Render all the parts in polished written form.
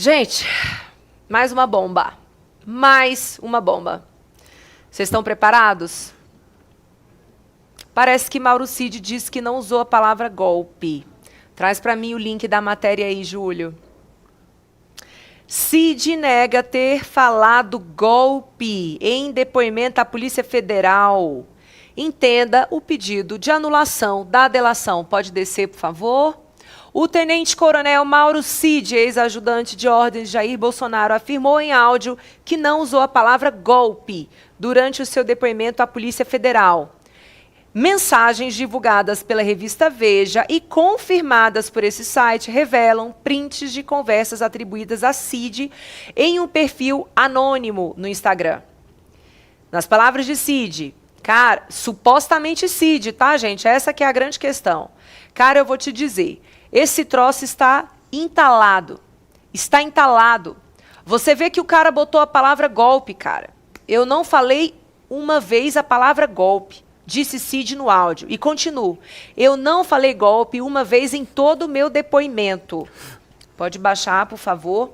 Gente, mais uma bomba. Mais uma bomba. Vocês estão preparados? Parece que Mauro Cid disse que não usou a palavra golpe. Traz para mim o link da matéria aí, Júlio. Cid nega ter falado golpe em depoimento à Polícia Federal. Entenda o pedido de anulação da delação. Pode descer, por favor? O tenente-coronel Mauro Cid, ex-ajudante de ordens de Jair Bolsonaro, afirmou em áudio que não usou a palavra golpe durante o seu depoimento à Polícia Federal. Mensagens divulgadas pela revista Veja e confirmadas por esse site revelam prints de conversas atribuídas a Cid em um perfil anônimo no Instagram. Nas palavras de Cid, cara, supostamente Cid, tá, gente? Essa que é a grande questão. Cara, eu vou te dizer, esse troço está entalado. Está entalado. Você vê que o cara botou a palavra golpe, cara. Eu não falei uma vez a palavra golpe. Disse Cid no áudio. E continuo. Eu não falei golpe uma vez em todo o meu depoimento. Pode baixar, por favor.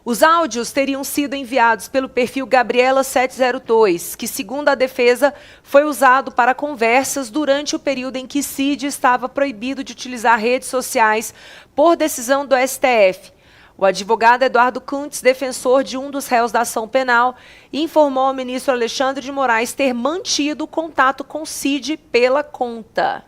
Os áudios teriam sido enviados pelo perfil Gabriela702, que, segundo a defesa, foi usado para conversas durante o período em que Cid estava proibido de utilizar redes sociais por decisão do STF. O advogado Eduardo Kuntz, defensor de um dos réus da ação penal, informou ao ministro Alexandre de Moraes ter mantido contato com Cid pela conta.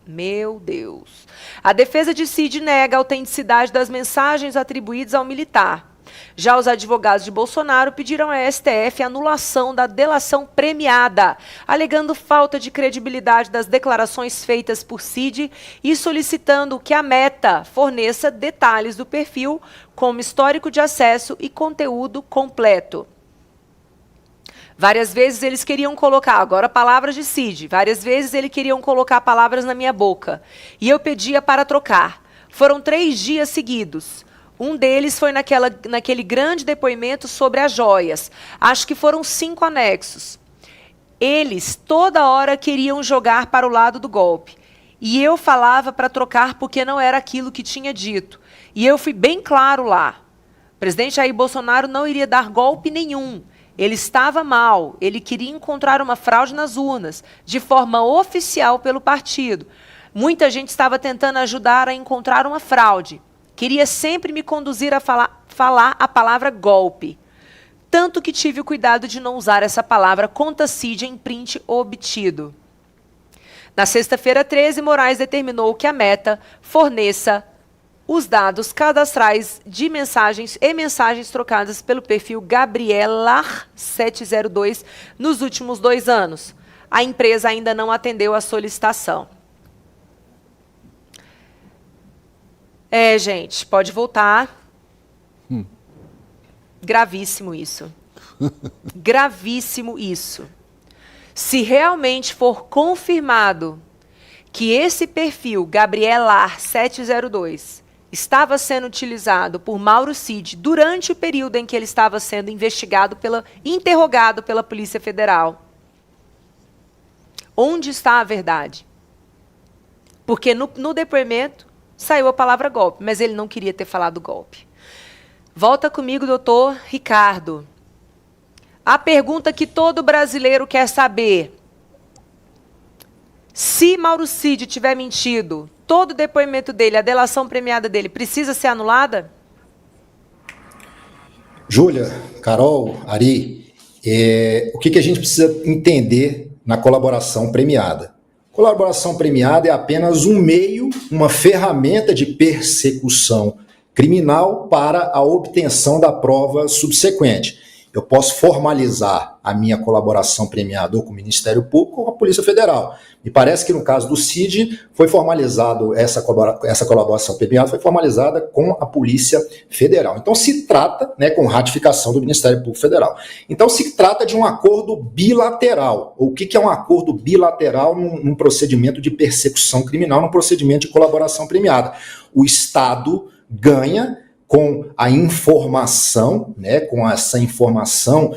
Meu Deus. A defesa de Cid nega a autenticidade das mensagens atribuídas ao militar. Já os advogados de Bolsonaro pediram à STF a anulação da delação premiada, alegando falta de credibilidade das declarações feitas por Cid e solicitando que a Meta forneça detalhes do perfil, como histórico de acesso e conteúdo completo. Várias vezes eles queriam colocar, agora palavras de Cid, várias vezes eles queriam colocar palavras na minha boca. E eu pedia para trocar. Foram 3 dias seguidos. Um deles foi naquele grande depoimento sobre as joias. Acho que foram 5 anexos. Eles toda hora queriam jogar para o lado do golpe. E eu falava para trocar porque não era aquilo que tinha dito. E eu fui bem claro lá. O presidente Jair Bolsonaro não iria dar golpe nenhum. Ele estava mal, ele queria encontrar uma fraude nas urnas, de forma oficial pelo partido. Muita gente estava tentando ajudar a encontrar uma fraude. Queria sempre me conduzir a falar a palavra golpe. Tanto que tive o cuidado de não usar essa palavra, conta Cid em print obtido. Na sexta-feira 13, Moraes determinou que a Meta forneça os dados cadastrais de mensagens e mensagens trocadas pelo perfil Gabriela702 nos últimos 2 anos. A empresa ainda não atendeu a solicitação. Gente, pode voltar. Gravíssimo isso. Gravíssimo isso. Se realmente for confirmado que esse perfil Gabriela702 estava sendo utilizado por Mauro Cid durante o período em que ele estava sendo interrogado pela Polícia Federal. Onde está a verdade? Porque no depoimento saiu a palavra golpe, mas ele não queria ter falado golpe. Volta comigo, doutor Ricardo. A pergunta que todo brasileiro quer saber: se Mauro Cid tiver mentido, todo o depoimento dele, a delação premiada dele, precisa ser anulada? Júlia, Carol, Ari, o que a gente precisa entender na colaboração premiada? Colaboração premiada é apenas um meio, uma ferramenta de persecução criminal para a obtenção da prova subsequente. Eu posso formalizar a minha colaboração premiada ou com o Ministério Público ou com a Polícia Federal. Me parece que no caso do Cid foi formalizado, essa colaboração premiada foi formalizada com a Polícia Federal. Então se trata, com ratificação do Ministério Público Federal. Então se trata de um acordo bilateral. O que é um acordo bilateral num procedimento de persecução criminal, num procedimento de colaboração premiada? O Estado ganha com a informação, né, com essa informação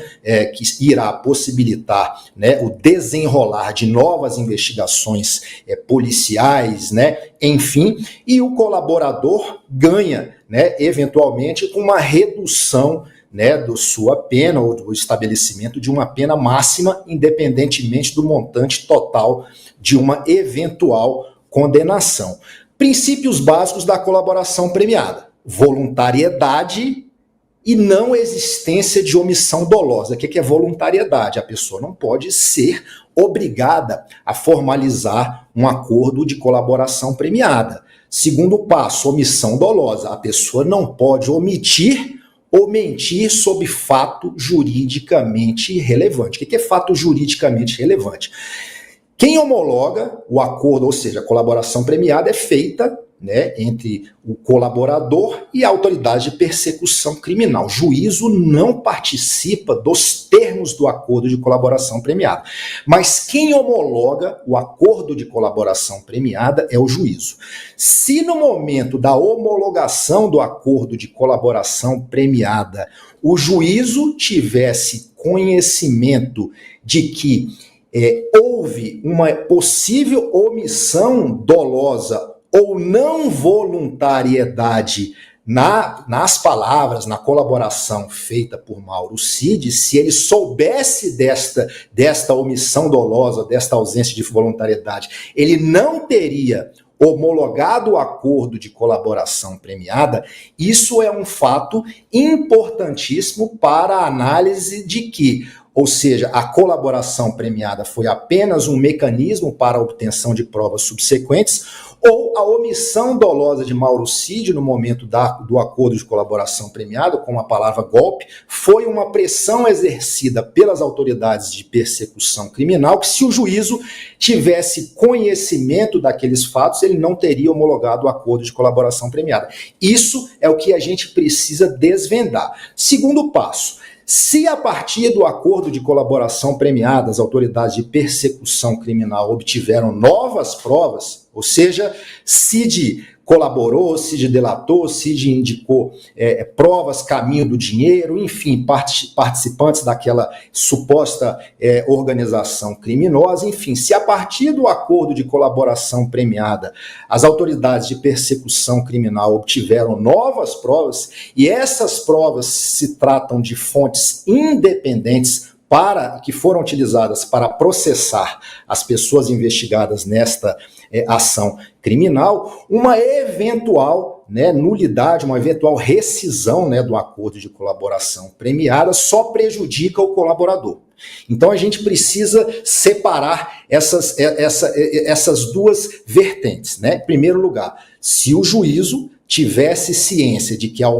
que irá possibilitar, né, o desenrolar de novas investigações policiais, né, enfim, e o colaborador ganha, né, eventualmente com uma redução, né, da sua pena ou do estabelecimento de uma pena máxima, independentemente do montante total de uma eventual condenação. Princípios básicos da colaboração premiada: voluntariedade e não existência de omissão dolosa. O que é voluntariedade? A pessoa não pode ser obrigada a formalizar um acordo de colaboração premiada. Segundo passo, omissão dolosa. A pessoa não pode omitir ou mentir sobre fato juridicamente relevante. O que é fato juridicamente relevante? Quem homologa o acordo, ou seja, a colaboração premiada, é feita, né, entre o colaborador e a autoridade de persecução criminal. O juízo não participa dos termos do acordo de colaboração premiada. Mas quem homologa o acordo de colaboração premiada é o juízo. Se no momento da homologação do acordo de colaboração premiada o juízo tivesse conhecimento de que houve uma possível omissão dolosa ou não voluntariedade nas palavras, na colaboração feita por Mauro Cid, se ele soubesse desta omissão dolosa, desta ausência de voluntariedade, ele não teria homologado o acordo de colaboração premiada. Isso é um fato importantíssimo para a análise de que, ou seja, a colaboração premiada foi apenas um mecanismo para a obtenção de provas subsequentes, ou a omissão dolosa de Mauro Cid no momento do acordo de colaboração premiada, com a palavra golpe, foi uma pressão exercida pelas autoridades de persecução criminal, que se o juízo tivesse conhecimento daqueles fatos, ele não teria homologado o acordo de colaboração premiada. Isso é o que a gente precisa desvendar. Segundo passo: se a partir do acordo de colaboração premiada as autoridades de persecução criminal obtiveram novas provas, ou seja, Cid colaborou, Cid delatou, Cid indicou provas, caminho do dinheiro, enfim, participantes daquela suposta organização criminosa, enfim, se a partir do acordo de colaboração premiada as autoridades de persecução criminal obtiveram novas provas, e essas provas se tratam de fontes independentes que foram utilizadas para processar as pessoas investigadas nesta ação criminal, uma eventual nulidade, uma eventual rescisão do acordo de colaboração premiada só prejudica o colaborador. Então a gente precisa separar essas duas vertentes. Em primeiro lugar, se o juízo tivesse ciência de que a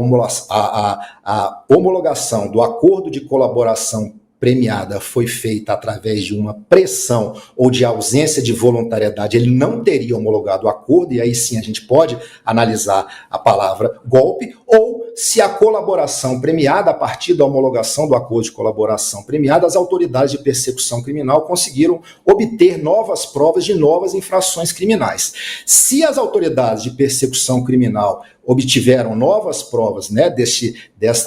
homologação do acordo de colaboração premiada foi feita através de uma pressão ou de ausência de voluntariedade, ele não teria homologado o acordo, e aí sim a gente pode analisar a palavra golpe, ou se a colaboração premiada, a partir da homologação do acordo de colaboração premiada, as autoridades de persecução criminal conseguiram obter novas provas de novas infrações criminais. Se as autoridades de persecução criminal obtiveram novas provas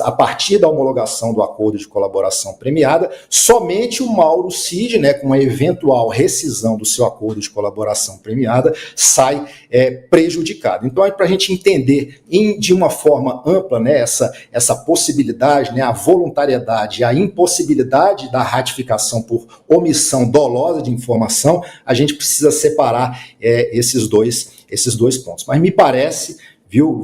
a partir da homologação do acordo de colaboração premiada, somente o Mauro Cid, com a eventual rescisão do seu acordo de colaboração premiada, sai prejudicado. Então, para a gente entender de uma forma ampla essa possibilidade, a voluntariedade, a impossibilidade da ratificação por omissão dolosa de informação, a gente precisa separar esses dois pontos. Mas me parece, viu,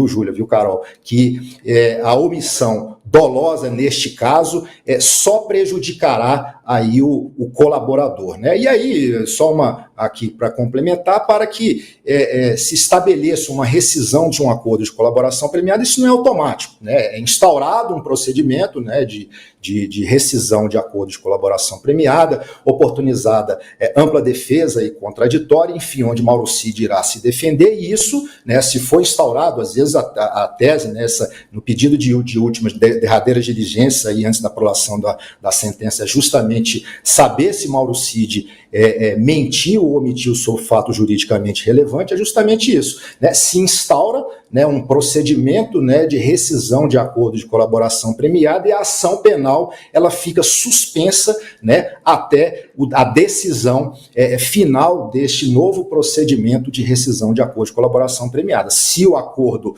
Júlia, viu, Carol, que a omissão dolosa, neste caso, só prejudicará aí o colaborador. E aí, só uma aqui para complementar, para que se estabeleça uma rescisão de um acordo de colaboração premiada, isso não é automático. É instaurado um procedimento de rescisão de acordo de colaboração premiada, oportunizada ampla defesa e contraditória, enfim, onde Mauro Cid irá se defender, e isso, se for instaurado, às vezes a tese, no pedido de última derradeira diligência, aí, antes da aprovação da sentença, justamente justamente saber se Mauro Cid mentiu ou omitiu sobre fato juridicamente relevante, é justamente isso, né? Se instaura, né, um procedimento, né, de rescisão de acordo de colaboração premiada e a ação penal ela fica suspensa, né, até a decisão final deste novo procedimento de rescisão de acordo de colaboração premiada. Se o acordo,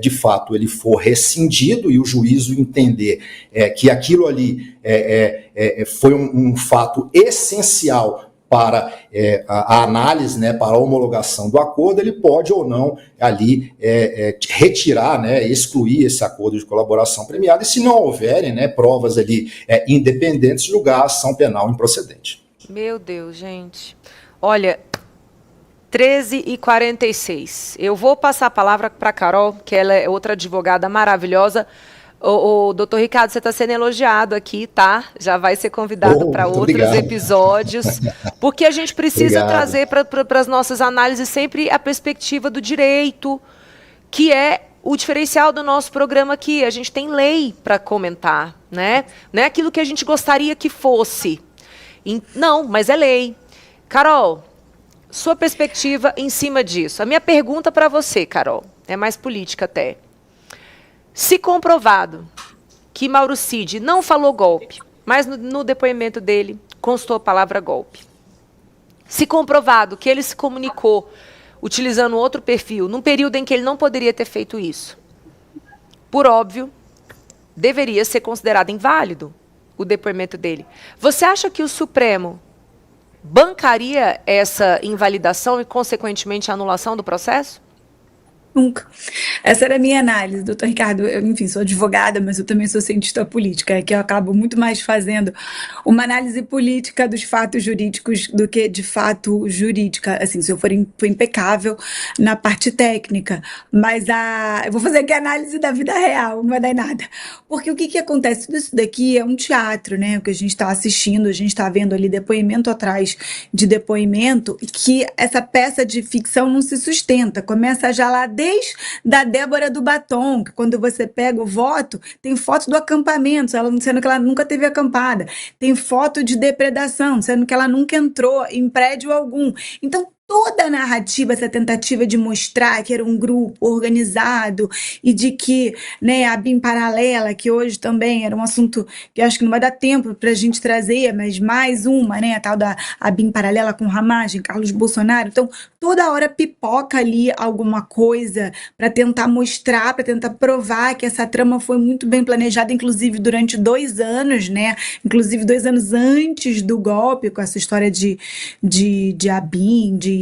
de fato, ele for rescindido e o juízo entender que aquilo ali foi um fato essencial para a análise, né, para a homologação do acordo, ele pode ou não ali retirar, né, excluir esse acordo de colaboração premiada, e se não houverem, né, provas ali independentes, julgar a ação penal improcedente. Meu Deus, gente. Olha, 13h46. Eu vou passar a palavra para a Carol, que ela é outra advogada maravilhosa. O doutor Ricardo, você está sendo elogiado aqui, tá? Já vai ser convidado para outros episódios, porque a gente precisa trazer para as nossas análises sempre a perspectiva do direito, que é o diferencial do nosso programa aqui. A gente tem lei para comentar, né? Não é aquilo que a gente gostaria que fosse. Não, mas é lei. Carol, sua perspectiva em cima disso. A minha pergunta para você, Carol, é mais política até. Se comprovado que Mauro Cid não falou golpe, mas no depoimento dele constou a palavra golpe. Se comprovado que ele se comunicou utilizando outro perfil, num período em que ele não poderia ter feito isso, por óbvio, deveria ser considerado inválido o depoimento dele. Você acha que o Supremo bancaria essa invalidação e, consequentemente, a anulação do processo? Nunca. Essa era a minha análise, doutor Ricardo. Eu, enfim, sou advogada, mas eu também sou cientista política, que eu acabo muito mais fazendo uma análise política dos fatos jurídicos do que de fato jurídica. Assim, se eu for impecável na parte técnica, mas eu vou fazer aqui a análise da vida real, não vai dar em nada. Porque o que acontece? Tudo isso daqui é um teatro, né? O que a gente está assistindo, a gente está vendo ali depoimento atrás de depoimento, que essa peça de ficção não se sustenta. Começa já lá desde da Débora do Batom, que quando você pega o voto, tem foto do acampamento, sendo que ela nunca teve acampada. Tem foto de depredação, sendo que ela nunca entrou em prédio algum. Então, toda a narrativa, essa tentativa de mostrar que era um grupo organizado e de que, né, a BIM paralela, que hoje também era um assunto que eu acho que não vai dar tempo para a gente trazer, mas mais uma, né, a tal da a BIM paralela com Ramagem, Carlos Bolsonaro. Então, toda hora pipoca ali alguma coisa para tentar mostrar, para tentar provar que essa trama foi muito bem planejada, inclusive durante 2 anos, né, inclusive 2 anos antes do golpe, com essa história de ABIN,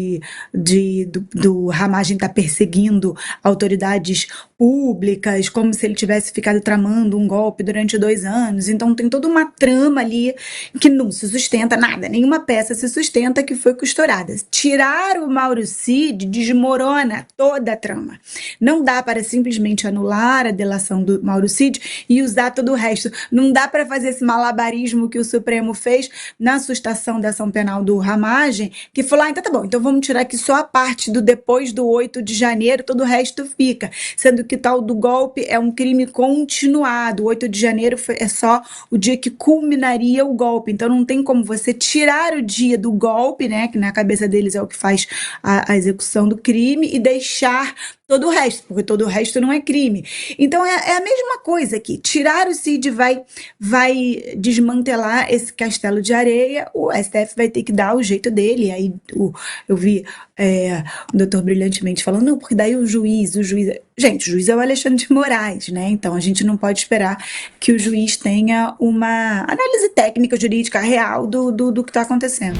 do Ramagem estar perseguindo autoridades públicas, como se ele tivesse ficado tramando um golpe durante 2 anos. Então tem toda uma trama ali que não se sustenta nada, nenhuma peça se sustenta, que foi costurada. Tirar o Mauro Cid desmorona toda a trama. Não dá para simplesmente anular a delação do Mauro Cid e usar todo o resto. Não dá para fazer esse malabarismo que o Supremo fez na sustação da ação penal do Ramagem, que falou, então tá bom, então vamos tirar aqui só a parte do depois do 8 de janeiro, todo o resto fica, sendo que tal do golpe é um crime continuado. O 8 de janeiro é só o dia que culminaria o golpe, então não tem como você tirar o dia do golpe, né, que na cabeça deles é o que faz a execução do crime, e deixar todo o resto, porque todo o resto não é crime. Então é a mesma coisa aqui. Tirar o Cid vai desmantelar esse castelo de areia, o STF vai ter que dar o jeito dele. Aí eu vi o doutor brilhantemente falando, não, porque daí o juiz... Gente, o juiz é o Alexandre de Moraes, né? Então a gente não pode esperar que o juiz tenha uma análise técnica, jurídica, real do que está acontecendo.